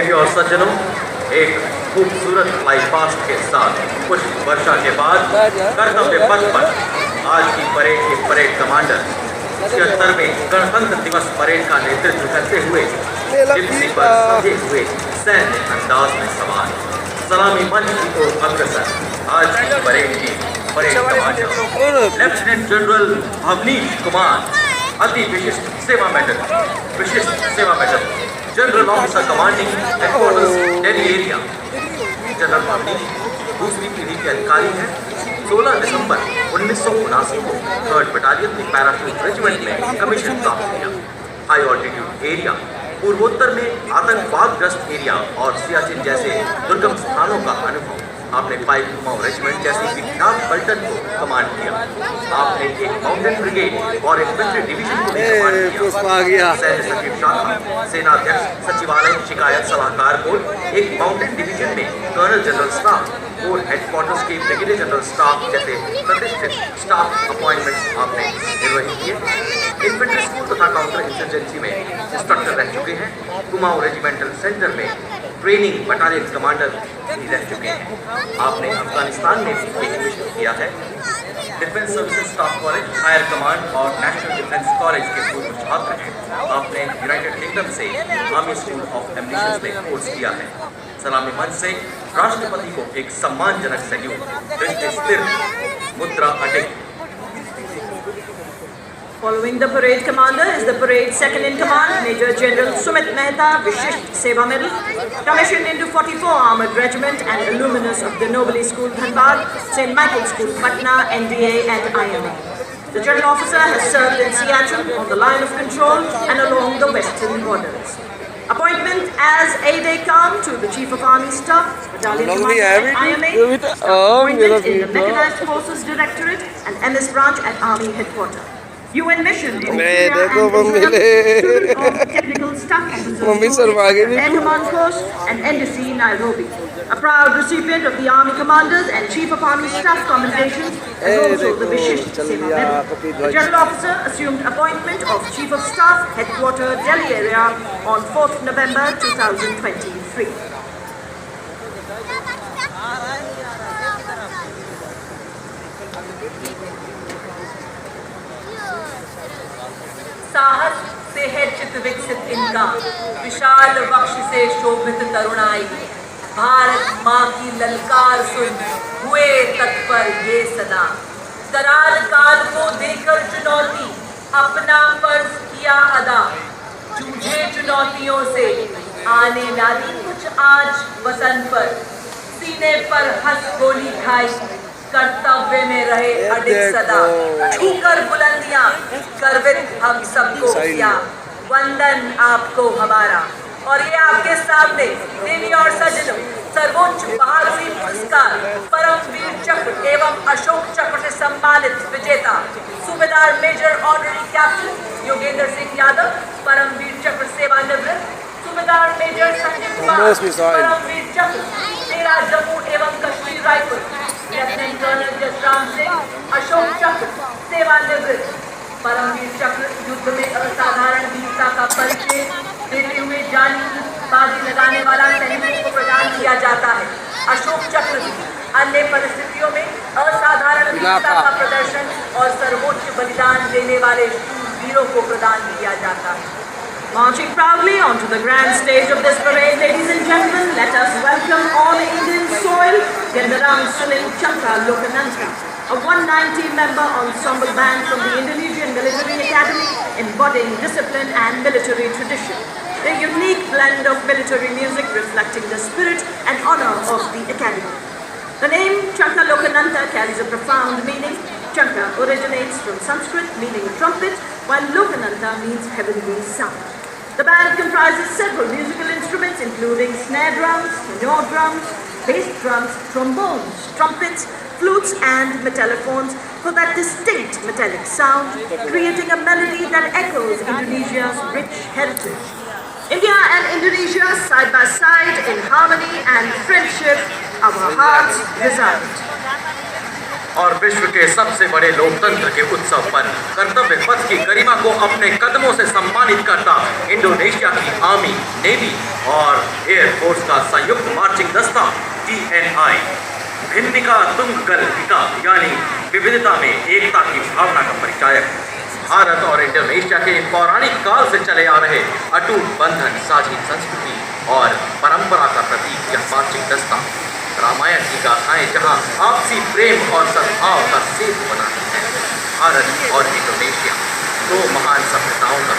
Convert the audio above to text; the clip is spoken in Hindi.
देवी और सज्जनों, एक खूबसूरत फ्लाई पास्ट के साथ कुछ वर्षा के बाद कर्तव्य पथ पर आज की परेड के परेड कमांडर 76वें गणतंत्र दिवस परेड का नेतृत्व करते हुए जिप्सी पर सजे हुए सैन्य अंदाज में सवार सलामी मंच की ओर अग्रसर आज की परेड के parade commander lieutenant general Avnish Kumar, अति विशिष्ट सेवा medal general officer commanding headquarters Delhi area. General Avnish दूसरी पीढ़ी के अधिकारी हैं। 16 दिसंबर 1979 को 3rd बटालियन में पैराशूट रेजिमेंट में कमीशन प्राप्त किया। हाई ऑल्टीट्यूड एरिया, पूर्वोत्तर में आतंकवादग्रस्त एरिया और सियाचिन जैसे दुर्गम स्थानों का अनुभव। आपने 5 कुमाऊं रेजिमेंट जैसी विख्यात पलटन को कमांड किया। आपने एक माउंटेन ब्रिगेड और इन्फेंट्री डिवीजन को भी कमांड किया। सैन्य सचिव शाखा, सेनाध्यक्ष सचिवालय शिकायत सलाहकार बोर्ड, एक माउंटेन डिवीजन में colonel general staff, corps headquarters के ब्रिगेडियर जनरल स्टाफ जैसे प्रतिष्ठित स्टाफ अपॉइंटमेंट्स आपने निर्वहित किए। इन्फेंट्री स्कूल तथा काउंटर इंसर्जेंसी में इंस्ट्रक्टर रह चुके हैं। कुमाऊं रेजिमेंटल सेंटर में ट्रेनिंग बटालियन कमांडर भी रह चुके हैं। आपने अफगानिस्तान में भी एक मिशन किया है। Defence services staff college, higher command और नेशनल डिफेंस कॉलेज के पूर्व छात्र हैं। आपने यूनाइटेड किंगडम से आर्मी स्कूल ऑफ एम्बिशंस में कोर्स किया है। सलामी मंच से राष्ट्रपति को एक सम्मानजनक सैल्यूट, दृष्टि स्थिर, मुद्रा अटिक। Following the parade commander is the parade second in command, Major General Sumit Mehta, Vishisht Seva Medal, commissioned into 44 Armored Regiment and alumnus of the Nobili School Dhanbad, St. Michael's School Patna, NDA and IMA. The General Officer has served in Siachen on the line of control and along the western borders. Appointment as aide-de-camp to the Chief of Army Staff, Battalion Commander IMA, appointment in the Mechanized Forces Directorate and MS branch at Army Headquarters. UN mission in Syria and Israel, of technical staff officers, Air Command Course and NDC Nairobi. A proud recipient of the Army Commanders and Chief of Army Staff commendations and also the Vishisht Seva Medal. The General Officer assumed appointment of Chief of Staff, Headquarters, Delhi area on 4th November 2023. साहस से है चित विकसित इनका, विशाल वक्ष से शोभित तरुणाई। भारत माँ की ललकार सुन हुए तत्पर ये सदा। कराल काल को देकर चुनौती, अपना फर्ज किया अदा। जूझे चुनौतियों से, आने डाली कुछ आज वसन पर। सीने पर हंस गोली खाई, कर्तव्य में रहे अडिग सदा। छूकर बुलंदियां, गर्वित हम सबको किया। वंदन आपको हमारा। और ये आपके सामने देवी और सज्जनों, सर्वोच्च बहादुरी पुरस्कार परमवीर चक्र एवं अशोक चक्र से सम्मानित विजेता सूबेदार major honorary captain Yogendra Singh Yadav, Paramvir Chakra सेवानिवृत्त सूबेदार मेजर संजय कुमार, परमवीर चक्र तेरा जम्मू एवं कश्मीर रायपुर, लेफ्टिनेंट कर्नल जसराम सिंह, अशोक चक्र सेवानिवृत्त। परमवीर चक्र युद्ध में असाधारण वीरता का परिचय देते हुए जानी बाजी लगाने वाला सैनिक को प्रदान किया जाता है। अशोक चक्र भी अन्य परिस्थितियों में असाधारण वीरता का प्रदर्शन और सर्वोच्च बलिदान देने वाले वीरों को प्रदान किया जाता है। Marching proudly onto the grand stage of this parade, ladies and gentlemen, let us welcome on Indian soil General Sunil Chakra Lokananta, a 190-member ensemble band from the Indonesian Military Academy, embodying discipline and military tradition. A unique blend of military music reflecting the spirit and honor of the Academy. The name Chakra Lokananta carries a profound meaning. Chakra originates from Sanskrit meaning trumpet, while Lokananta means heavenly sound. The band comprises several musical instruments including snare drums, tenor drums, bass drums, trombones, trumpets, flutes and metallophones for that distinct metallic sound, creating a melody that echoes Indonesia's rich heritage. India and Indonesia side by side in harmony and friendship, our hearts reside. और विश्व के सबसे बड़े लोकतंत्र के उत्सव पर कर्तव्य पथ की गरिमा को अपने कदमों से सम्मानित करता इंडोनेशिया की आर्मी, नेवी और एयरफोर्स का संयुक्त मार्चिंग दस्ता TNI भिन्निका तुंगगल इका यानी विविधता में एकता की भावना का परिचायक। भारत और इंडोनेशिया के पौराणिक काल से चले आ रहे अटूट बंधन, साझी संस्कृति और परंपरा का प्रतीक यह मार्चिंग दस्ता रामायण की गाथाएं जहां आपसी प्रेम और सद्भाव का सेतु बनाती है। भारत और इंडोनेशिया दो महान सभ्यताओं का